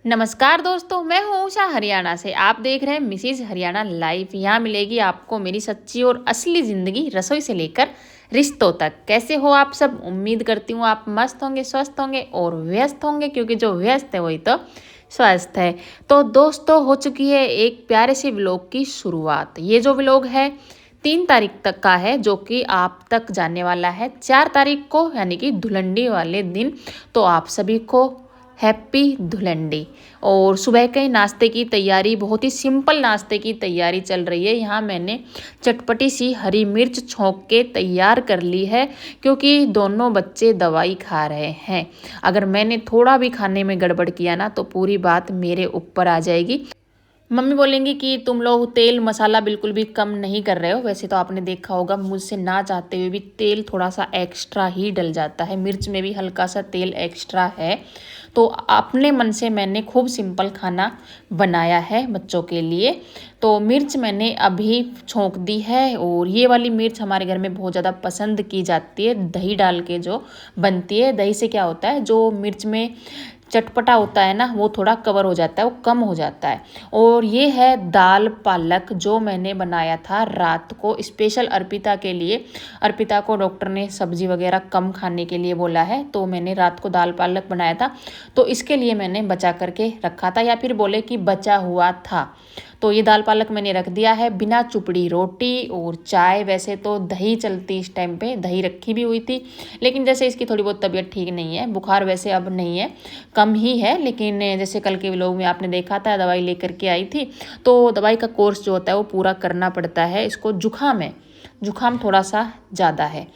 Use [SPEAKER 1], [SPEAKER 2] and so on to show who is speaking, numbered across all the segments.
[SPEAKER 1] नमस्कार दोस्तों, मैं हूँ उषा हरियाणा से। आप देख रहे हैं मिसेज हरियाणा लाइव। यहाँ मिलेगी आपको मेरी सच्ची और असली ज़िंदगी, रसोई से लेकर रिश्तों तक। कैसे हो आप सब? उम्मीद करती हूँ आप मस्त होंगे, स्वस्थ होंगे और व्यस्त होंगे, क्योंकि जो व्यस्त है वही तो स्वस्थ है। तो दोस्तों, हो चुकी है एक प्यारे से व्लॉग की शुरुआत। ये जो व्लॉग है 3 तारीख तक का है, जो कि आप तक जाने वाला है 4 तारीख को, यानी कि धुलंडी वाले दिन। तो आप सभी को हैप्पी धुलंडी। और सुबह के नाश्ते की तैयारी, बहुत ही सिंपल नाश्ते की तैयारी चल रही है। यहाँ मैंने चटपटी सी हरी मिर्च छोंक के तैयार कर ली है, क्योंकि दोनों बच्चे दवाई खा रहे हैं। अगर मैंने थोड़ा भी खाने में गड़बड़ किया ना, तो पूरी बात मेरे ऊपर आ जाएगी। मम्मी बोलेंगी कि तुम लोग तेल मसाला बिल्कुल भी कम नहीं कर रहे हो। वैसे तो आपने देखा होगा, मुझसे ना चाहते हुए भी तेल थोड़ा सा एक्स्ट्रा ही डल जाता है। मिर्च में भी हल्का सा तेल एक्स्ट्रा है। तो अपने मन से मैंने खूब सिंपल खाना बनाया है बच्चों के लिए। तो मिर्च मैंने अभी छोंक दी है, और ये वाली मिर्च हमारे घर में बहुत ज़्यादा पसंद की जाती है। दही डाल के जो बनती है, दही से क्या होता है, जो मिर्च में चटपटा होता है ना, वो थोड़ा कवर हो जाता है, वो कम हो जाता है। और ये है दाल पालक, जो मैंने बनाया था रात को स्पेशल अर्पिता के लिए। अर्पिता को डॉक्टर ने सब्जी वगैरह कम खाने के लिए बोला है, तो मैंने रात को दाल पालक बनाया था। तो इसके लिए मैंने बचा करके रखा था, या फिर बोले कि बचा हुआ था। तो ये दाल पालक मैंने रख दिया है। बिना चुपड़ी रोटी और चाय। वैसे तो दही चलती इस टाइम पे, दही रखी भी हुई थी, लेकिन जैसे इसकी थोड़ी बहुत तबीयत ठीक नहीं है, बुखार वैसे अब नहीं है, कम ही है। लेकिन जैसे कल के व्लॉग में आपने देखा था, दवाई लेकर के आई थी। तो दवाई का कोर्स जो होता है वो पूरा करना पड़ता है। इसको जुकाम है, जुकाम थोड़ा सा ज़्यादा है।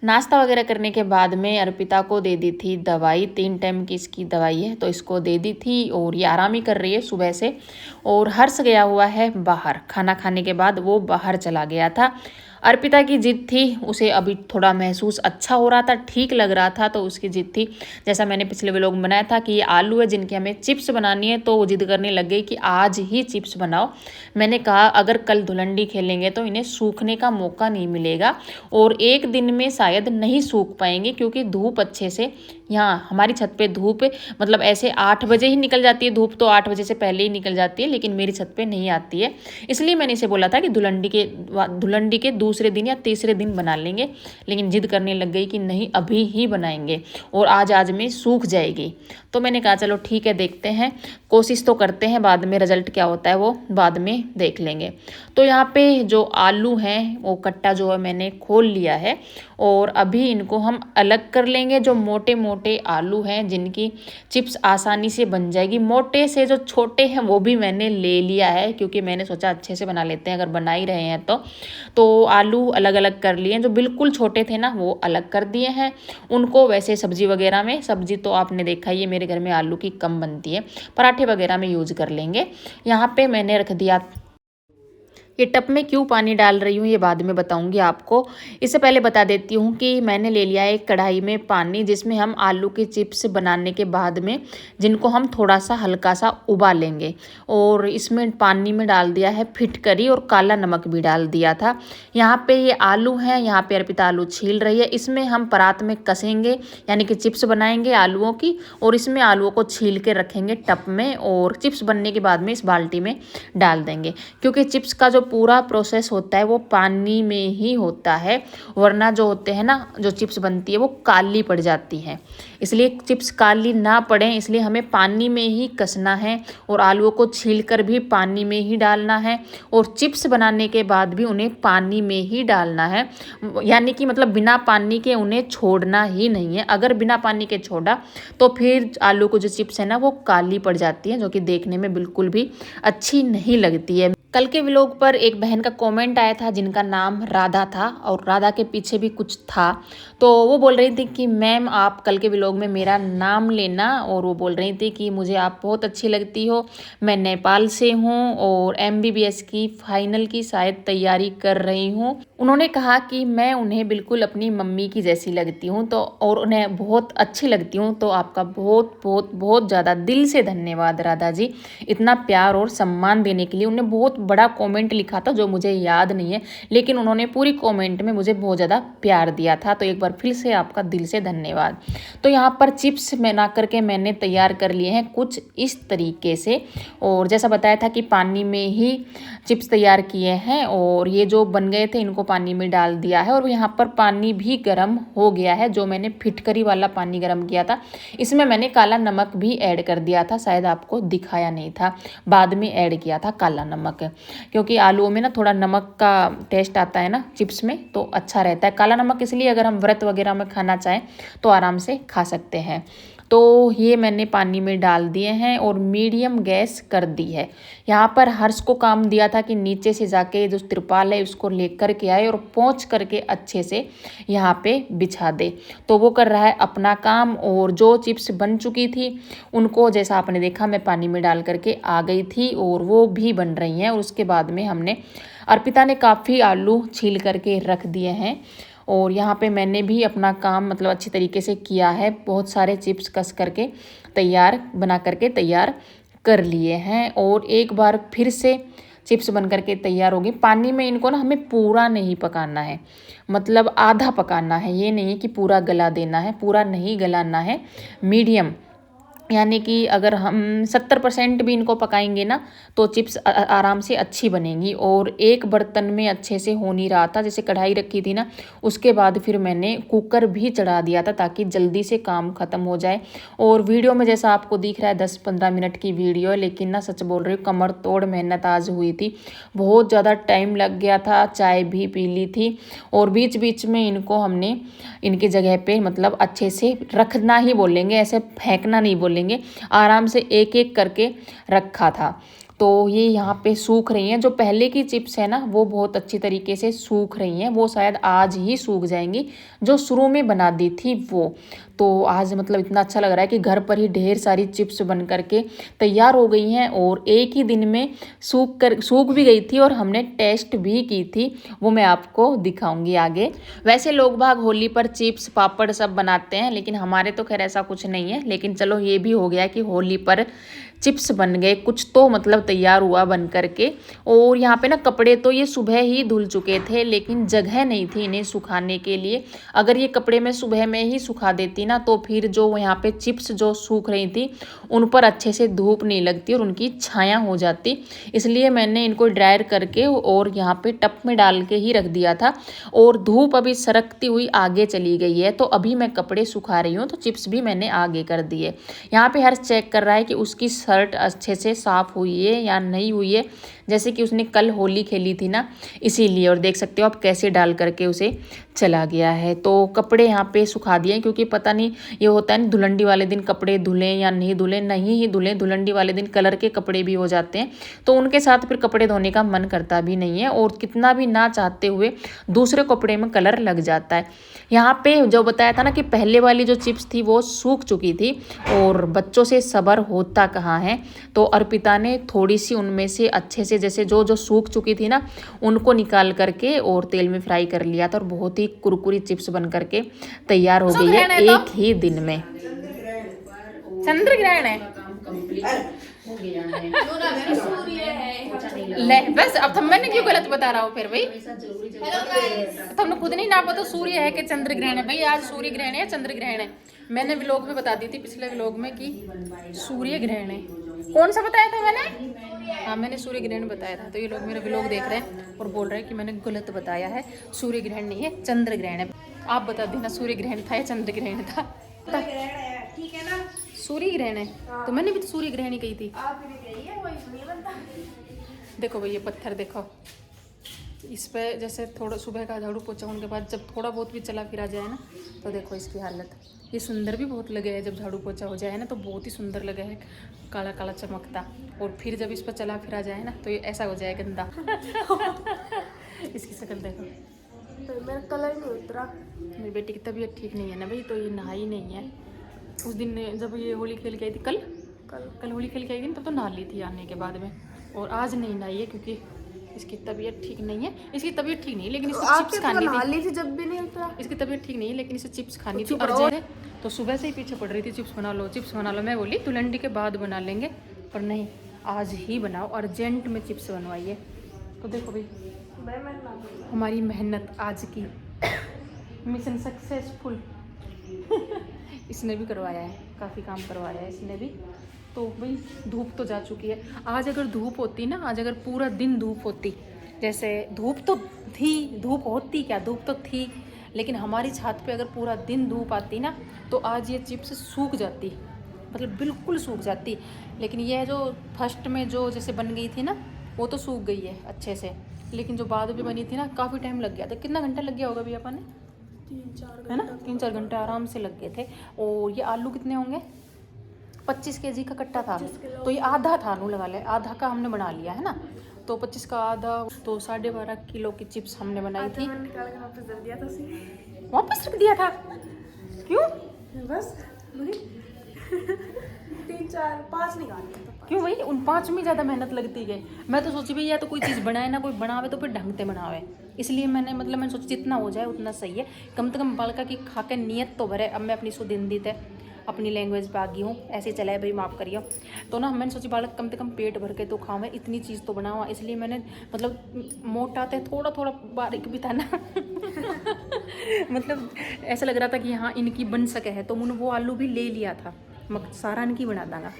[SPEAKER 1] नाश्ता वगैरह करने के बाद में अर्पिता को दे दी थी दवाई। 3 टाइम की इसकी दवाई है, तो इसको दे दी थी, और ये आराम ही कर रही है सुबह से। और हर्ष गया हुआ है बाहर, खाना खाने के बाद वो बाहर चला गया था। अर्पिता की जिद थी, उसे अभी थोड़ा महसूस अच्छा हो रहा था, ठीक लग रहा था, तो उसकी जिद थी। जैसा मैंने पिछले व्लॉग में बनाया था कि ये आलू है जिनकी हमें चिप्स बनानी है, तो वो जिद करने लग गई कि आज ही चिप्स बनाओ। मैंने कहा अगर कल धुलंडी खेलेंगे तो इन्हें सूखने का मौका नहीं मिलेगा, और एक दिन में शायद नहीं सूख पाएंगे, क्योंकि धूप अच्छे से, यहाँ हमारी छत पे धूप मतलब ऐसे 8 बजे ही निकल जाती है धूप, तो 8 बजे से पहले ही निकल जाती है, लेकिन मेरी छत पे नहीं आती है। इसलिए मैंने इसे बोला था कि धुलंडी के दूसरे दिन या तीसरे दिन बना लेंगे, लेकिन जिद करने लग गई कि नहीं अभी ही बनाएंगे, और आज में सूख जाएगी। तो मैंने कहा चलो ठीक है, देखते हैं, कोशिश तो करते हैं, बाद में रिजल्ट क्या होता है वो बाद में देख लेंगे। तो यहाँ पे जो आलू हैं, वो कट्टा जो है मैंने खोल लिया है, और अभी इनको हम अलग कर लेंगे। जो मोटे मोटे आलू हैं जिनकी चिप्स आसानी से बन जाएगी, मोटे से जो छोटे हैं वो भी मैंने ले लिया है, क्योंकि मैंने सोचा अच्छे से बना लेते हैं अगर बना ही रहे हैं तो आलू अलग अलग कर लिए। जो बिल्कुल छोटे थे ना, वो अलग कर दिए हैं उनको। वैसे सब्जी वगैरह में, सब्जी तो आपने देखा ही है, मेरे घर में आलू की कम बनती है, पराठे वगैरह में यूज कर लेंगे। यहाँ पे मैंने रख दिया। ये टब में क्यों पानी डाल रही हूँ ये बाद में बताऊंगी आपको। इससे पहले बता देती हूँ कि मैंने ले लिया है एक कढ़ाई में पानी, जिसमें हम आलू के चिप्स बनाने के बाद में, जिनको हम थोड़ा सा हल्का सा उबालेंगे। और इसमें पानी में डाल दिया है फिटकरी, और काला नमक भी डाल दिया था। यहाँ पे ये आलू हैं, यहाँ पे अर्पिता आलू छील रही है। इसमें हम परात में कसेंगे, यानी कि चिप्स बनाएंगे आलूओं की, और इसमें आलूओं को छील के रखेंगे टब में, और चिप्स बनने के बाद में इस बाल्टी में डाल देंगे। क्योंकि चिप्स का जो पूरा प्रोसेस होता है वो पानी में ही होता है, वरना जो होते हैं ना, जो चिप्स बनती है वो काली पड़ जाती है। इसलिए चिप्स काली ना पड़े, इसलिए हमें पानी में ही कसना है, और आलूओं को छील कर भी पानी में ही डालना है, और चिप्स बनाने के बाद भी उन्हें पानी में ही डालना है। यानी कि मतलब बिना पानी के उन्हें छोड़ना ही नहीं है। अगर बिना पानी के छोड़ा तो फिर आलू को जो चिप्स है ना, वो काली पड़ जाती है, जो कि देखने में बिल्कुल भी अच्छी नहीं लगती है। कल के व्लॉग पर एक बहन का कमेंट आया था जिनका नाम राधा था, और राधा के पीछे भी कुछ था। तो वो बोल रही थी कि मैम आप कल के व्लॉग में मेरा नाम लेना, और वो बोल रही थी कि मुझे आप बहुत अच्छी लगती हो, मैं नेपाल से हूँ, और MBBS की फाइनल की शायद तैयारी कर रही हूँ। उन्होंने कहा कि मैं उन्हें बिल्कुल अपनी मम्मी की जैसी लगती हूँ, तो और उन्हें बहुत अच्छी लगती हूँ। तो आपका बहुत बहुत बहुत ज़्यादा दिल से धन्यवाद राधा जी, इतना प्यार और सम्मान देने के लिए। उन्हें बहुत बड़ा कमेंट लिखा था जो मुझे याद नहीं है, लेकिन उन्होंने पूरी कमेंट में मुझे बहुत ज़्यादा प्यार दिया था। तो एक बार फिर से आपका दिल से धन्यवाद। तो यहाँ पर चिप्स बना करके मैंने तैयार कर लिए हैं कुछ इस तरीके से, और जैसा बताया था कि पानी में ही चिप्स तैयार किए हैं, और ये जो बन गए थे इनको पानी में डाल दिया है। और यहाँ पर पानी भी गर्म हो गया है, जो मैंने फिटकरी वाला पानी गर्म किया था। इसमें मैंने काला नमक भी ऐड कर दिया था, शायद आपको दिखाया नहीं था, बाद में ऐड किया था काला नमक, क्योंकि आलूओं में ना थोड़ा नमक का टेस्ट आता है ना चिप्स में, तो अच्छा रहता है काला नमक। इसलिए अगर हम व्रत वगैरह में खाना चाहें तो आराम से खा सकते हैं। तो ये मैंने पानी में डाल दिए हैं और मीडियम गैस कर दी है। यहाँ पर हर्ष को काम दिया था कि नीचे से जाके जो तिरपाल है उसको लेकर के आए और पोंछ करके अच्छे से यहाँ पे बिछा दे। तो वो कर रहा है अपना काम, और जो चिप्स बन चुकी थी उनको जैसा आपने देखा मैं पानी में डाल करके आ गई थी, और वो भी बन रही हैं। और उसके बाद में हमने अर्पिता ने काफ़ी आलू छील करके रख दिए हैं, और यहाँ पे मैंने भी अपना काम मतलब अच्छी तरीके से किया है। बहुत सारे चिप्स कस करके तैयार बना करके तैयार कर लिए हैं, और एक बार फिर से चिप्स बन करके तैयार होगी। पानी में इनको ना हमें पूरा नहीं पकाना है, मतलब आधा पकाना है, ये नहीं है कि पूरा गला देना है, पूरा नहीं गलाना है, मीडियम। यानी कि अगर हम 70% भी इनको पकाएंगे ना तो चिप्स आराम से अच्छी बनेंगी। और एक बर्तन में अच्छे से हो नहीं रहा था, जैसे कढ़ाई रखी थी ना, उसके बाद फिर मैंने कुकर भी चढ़ा दिया था ताकि जल्दी से काम ख़त्म हो जाए। और वीडियो में जैसा आपको दिख रहा है 10-15 मिनट की वीडियो है, लेकिन ना सच बोल रही हूँ कमर तोड़ मेहनत आज हुई थी, बहुत ज़्यादा टाइम लग गया था, चाय भी पी ली थी। और बीच बीच में इनको हमने इनकी जगह पे मतलब अच्छे से रखना ही बोलेंगे, ऐसे फेंकना नहीं बोलेंगे, आराम से एक एक करके रखा था। तो ये यहाँ पे सूख रही हैं। जो पहले की चिप्स है ना वो बहुत अच्छी तरीके से सूख रही हैं, वो शायद आज ही सूख जाएंगी, जो शुरू में बना दी थी वो। तो आज मतलब इतना अच्छा लग रहा है कि घर पर ही ढेर सारी चिप्स बन करके तैयार हो गई हैं, और एक ही दिन में सूख भी गई थी, और हमने टेस्ट भी की थी, वो मैं आपको दिखाऊंगी आगे। वैसे लोग भाग होली पर चिप्स पापड़ सब बनाते हैं, लेकिन हमारे तो खैर ऐसा कुछ नहीं है। लेकिन चलो ये भी हो गया कि होली पर चिप्स बन गए, कुछ तो मतलब तैयार हुआ बन करके। और यहाँ पे ना कपड़े तो ये सुबह ही धुल चुके थे, लेकिन जगह नहीं थी इन्हें सुखाने के लिए। अगर ये कपड़े मैं सुबह में ही सुखा देती ना तो फिर जो यहाँ पे चिप्स जो सूख रही थी उन पर अच्छे से धूप नहीं लगती और उनकी छाया हो जाती। इसलिए मैंने इनको ड्रायर करके और यहाँ पे टब में डाल के ही रख दिया था। और धूप अभी सरकती हुई आगे चली गई है, तो अभी मैं कपड़े सुखा रही हूँ, तो चिप्स भी मैंने आगे कर दिए। यहाँ पे हर चेक कर रहा है कि उसकी शर्ट अच्छे से साफ़ हुई है या नहीं हुई है, जैसे कि उसने कल होली खेली थी ना, इसीलिए। और देख सकते हो आप कैसे डाल करके उसे चला गया है। तो कपड़े यहाँ पे सुखा दिए, क्योंकि पता नहीं ये होता है ना धुलंडी वाले दिन कपड़े धुलें या नहीं धुलें, नहीं ही धुलें। धुलंडी वाले दिन कलर के कपड़े भी हो जाते हैं, तो उनके साथ फिर कपड़े धोने का मन करता भी नहीं है, और कितना भी ना चाहते हुए दूसरे कपड़े में कलर लग जाता है। यहाँ पे जो बताया था ना कि पहले वाली जो चिप्स थी वो सूख चुकी थी, और बच्चों से सब्र होता कहाँ है। तो अर्पिता ने थोड़ी सी उनमें से अच्छे से जैसे जो जो सूख चुकी थी ना उनको निकाल करके और तेल में फ्राई कर लिया था, और बहुत ही कुरकुरी चिप्स बन करके तैयार हो गई है एक ही दिन में। चंद्र ग्रहण है हो गया है। ले बस अब मैंने क्यों गलत बता रहा हूँ फिर भाई, तुमने खुद नहीं नापा तो सूर्य है कि चंद्र ग्रहण है। भाई आज सूर्य ग्रहण है या चंद्र ग्रहण है, मैंने व्लॉग में बता दी थी पिछले व्लॉग में कि सूर्य ग्रहण है। कौन सा बताया था मैंने? हाँ मैंने सूर्य ग्रहण बताया था। तो ये लोग मेरा व्लॉग देख रहे हैं और बोल रहे हैं कि मैंने गलत बताया है, सूर्य ग्रहण नहीं है चंद्र ग्रहण है। आप बता देना सूर्य ग्रहण था या चंद्र ग्रहण था। ठीक है ना, सूर्य ग्रहण है। तो मैंने भी तो सूर्य ग्रहण ही कही थी। देखो भाई ये पत्थर देखो, इस पे जैसे थोड़ा सुबह का झाड़ू पोछा होने के बाद जब थोड़ा बहुत भी चला फिरा जाए ना तो देखो इसकी हालत। ये सुंदर भी बहुत लगे है, जब झाड़ू पोछा हो जाए ना तो बहुत ही सुंदर लगे है, काला काला चमकता। और फिर जब इस पर चला फिरा जाए ना तो ये ऐसा हो जाए गंदा। इसकी शक्ल देखो,
[SPEAKER 2] तो मेरा कलर नहीं उतरा।
[SPEAKER 1] मेरी बेटी की तबीयत ठीक नहीं है ना भाई, तो ये नहाई नहीं है। उस दिन जब ये होली खेल के आई थी, कल होली खेल के आई थी तब तो नहा ली थी आने के बाद में, और आज नहीं नहाई है क्योंकि इसकी तबीयत ठीक नहीं है। इसकी तबीयत ठीक नहीं है लेकिन इसको चिप्स खानी
[SPEAKER 2] थी जब भी नहीं उतरा।
[SPEAKER 1] इसकी तबीयत ठीक नहीं है लेकिन इसे चिप्स खानी थी अर्जेंट है, तो सुबह से ही पीछे पड़ रही थी चिप्स बना लो चिप्स बना लो। मैं बोली दुलंडी के बाद बना लेंगे, पर नहीं
[SPEAKER 3] आज ही बनाओ, अर्जेंट में चिप्स बनवाइए। तो देखो भाई
[SPEAKER 2] भाई मैं ना दूंगा।
[SPEAKER 3] हमारी मेहनत आज की मिशन सक्सेसफुल। इसने भी करवाया है, काफ़ी काम करवाया है इसने भी। तो भाई धूप तो जा चुकी है। आज अगर धूप होती ना, आज अगर पूरा दिन धूप होती, जैसे धूप तो थी, धूप होती क्या, धूप तो थी, लेकिन हमारी छत पे अगर पूरा दिन धूप आती ना तो आज ये चिप्स सूख जाती, मतलब बिल्कुल सूख जाती। लेकिन ये जो फर्स्ट में जो जैसे बन गई थी ना, वो तो सूख गई है अच्छे से, लेकिन जो बाद में बनी थी ना काफ़ी टाइम लग गया था। कितना घंटा लग गया होगा भैया अपन ने,
[SPEAKER 2] 3-4
[SPEAKER 3] है ना, 3-4 घंटे आराम से लग गए थे। और ये आलू कितने होंगे, 25 केजी का कट्टा था,
[SPEAKER 2] 25 किलो।
[SPEAKER 3] तो ये आधा था, नू लगा ले, आधा का हमने बना लिया है ना। तो 25 का आधा, तो 12.5 किलो की चिप्स हमने बनाई थी।
[SPEAKER 2] मैंने निकाल के वापस दे दिया था उसे।
[SPEAKER 3] वापस रख दिया था, क्यों?
[SPEAKER 2] बस वही 3-4-5 निकाल दिया था।
[SPEAKER 3] क्यों भाई, उन 5 में ज़्यादा मेहनत लगती गई। मैं तो सोची भाई या तो कोई चीज़ बनाए ना, कोई बनावे तो फिर ढंग से बनावे, इसलिए मैंने सोचा जितना हो जाए उतना सही है। कम से कम बालका की खा के नीयत तो भरे। अब मैं अपनी सुदिंदित है, अपनी लैंग्वेज पे आ गई हूँ, ऐसे चला है भाई, माफ़ करिए। तो ना मैंने सोची बालक कम से कम पेट भर के तो खाऊँ, इतनी चीज़ तो बनाऊँ, इसलिए मैंने मतलब मोटा थे, थोड़ा थोड़ा बारीक भी था ना। मतलब ऐसा लग रहा था कि हाँ इनकी बन सके है, तो मैंने वो आलू भी ले लिया था, सारा इनकी बना दूँगा।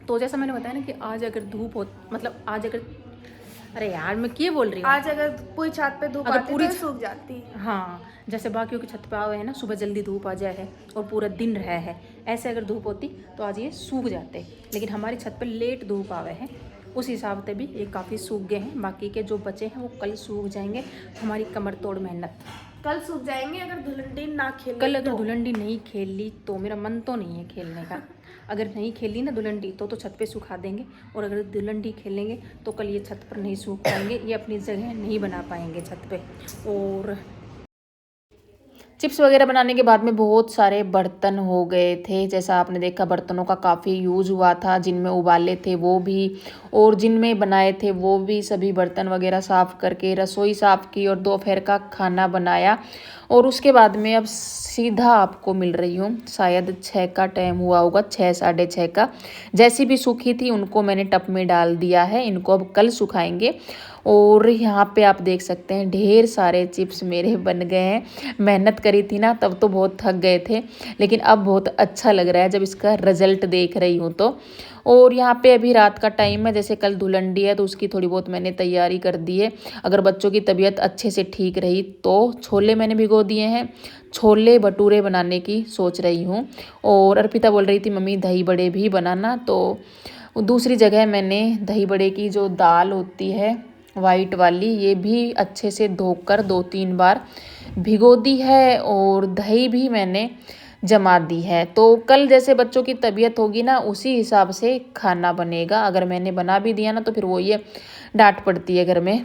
[SPEAKER 3] तो जैसा मैंने बताया ना कि आज अगर धूप हो, मतलब आज अगर, अरे यार मैं क्या बोल रही हूँ,
[SPEAKER 2] आज अगर पूरी छत पे धूप
[SPEAKER 3] अगर
[SPEAKER 2] आती
[SPEAKER 3] पूरी
[SPEAKER 2] तो सूख जाती।
[SPEAKER 3] हाँ, जैसे बाकियों की छत पे आए हैं ना, सुबह जल्दी धूप आ जाए है और पूरा दिन रहा है, ऐसे अगर धूप होती तो आज ये सूख जाते। लेकिन हमारी छत पे लेट धूप आवे है, उस हिसाब से भी ये काफ़ी सूख गए हैं। बाकी के जो बचे हैं वो कल सूख जाएंगे। हमारी कमर तोड़ मेहनत
[SPEAKER 2] कल सूख जाएंगे अगर धुलंडी ना खेले।
[SPEAKER 3] कल अगर धुलंडी नहीं खेल ली तो, मेरा मन तो नहीं है खेलने का। अगर नहीं खेली ना धुलंडी तो छत पे सुखा देंगे, और अगर धुलंडी खेलेंगे तो कल ये छत पर नहीं सूख पाएंगे, ये अपनी जगह नहीं बना पाएंगे छत पे। और चिप्स वगैरह बनाने के बाद में बहुत सारे बर्तन हो गए थे, जैसा आपने देखा बर्तनों का काफ़ी यूज़ हुआ था, जिनमें उबाले थे वो भी और जिनमें बनाए थे वो भी। सभी बर्तन वगैरह साफ़ करके रसोई साफ़ की और दोपहर का खाना बनाया। और उसके बाद में अब सीधा आपको मिल रही हूँ, शायद 6 का टाइम हुआ होगा, 6 साढ़े 6 का। जैसी भी सूखी थी उनको मैंने टब में डाल दिया है, इनको अब कल सुखाएंगे। और यहाँ पे आप देख सकते हैं ढेर सारे चिप्स मेरे बन गए हैं। मेहनत करी थी ना तब तो बहुत थक गए थे, लेकिन अब बहुत अच्छा लग रहा है जब इसका रिजल्ट देख रही हूँ तो। और यहाँ पे अभी रात का टाइम है, जैसे कल धुलंडी है तो उसकी थोड़ी बहुत मैंने तैयारी कर दी है। अगर बच्चों की तबीयत अच्छे से ठीक रही तो छोले मैंने भिगो दिए हैं, छोले भटूरे बनाने की सोच रही हूँ। और अर्पिता बोल रही थी मम्मी दही बड़े भी बनाना, तो दूसरी जगह मैंने दही बड़े की जो दाल होती है वाइट वाली, ये भी अच्छे से धोकर 2-3 बार भिगो दी है और दही भी मैंने जमा दी है। तो कल जैसे बच्चों की तबीयत होगी ना उसी हिसाब से खाना बनेगा। अगर मैंने बना भी दिया ना तो फिर वो ये डांट पड़ती है घर में